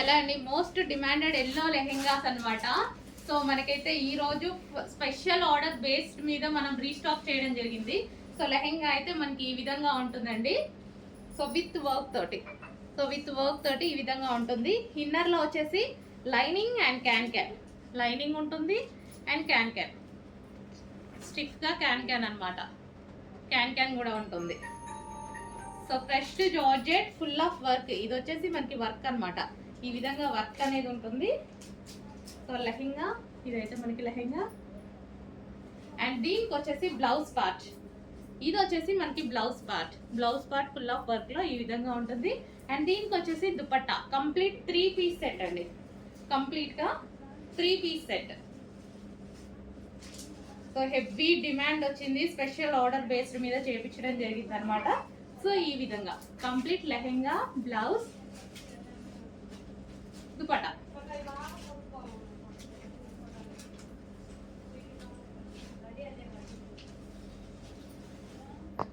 Hello అండి, most demanded yellow lehengas అన్నమాట. So మనకైతే ఈ రోజు స్పెషల్ ఆర్డర్ బేస్డ్ మీద మనం రీస్టాక్ చేయడం జరిగింది. సో లెహెంగా అయితే మనకి ఈ విధంగా ఉంటుందండి. సో విత్ వర్క్ తోటి ఈ విధంగా ఉంటుంది. ఇన్నర్ లో వచ్చేసి లైనింగ్ అండ్ క్యాన్ లైనింగ్ ఉంటుంది అండ్ క్యాన్ స్టిఫ్ గా క్యాన్ అన్నమాట. క్యాన్ కూడా ఉంటుంది. So fresh georgette full of work. ఇది వచ్చేసి మనకి వర్క్ అన్నమాట. ఈ విధంగా వర్క్ అనేది ఉంటుంది. సో లెహెంగా ఇదైతే మనకి లెహెంగా అండ్ దీనికి వచ్చేసి బ్లౌజ్ పార్ట్. ఇది వచ్చేసి మనకి blouse part full of work లో ఈ విధంగా ఉంటుంది. అండ్ దీనికి వచ్చేసి దుపట్టా కంప్లీట్ 3 పీస్ సెట్ అండి. కంప్లీట్ గా 3 piece set. So heavy demand వచ్చింది, స్పెషల్ ఆర్డర్ బేస్డ్ మీద చేయించడం జరిగింది అనమాట. సో ఈ విధంగా కంప్లీట్ లెహెంగా, బ్లౌజ్, దుపట్టా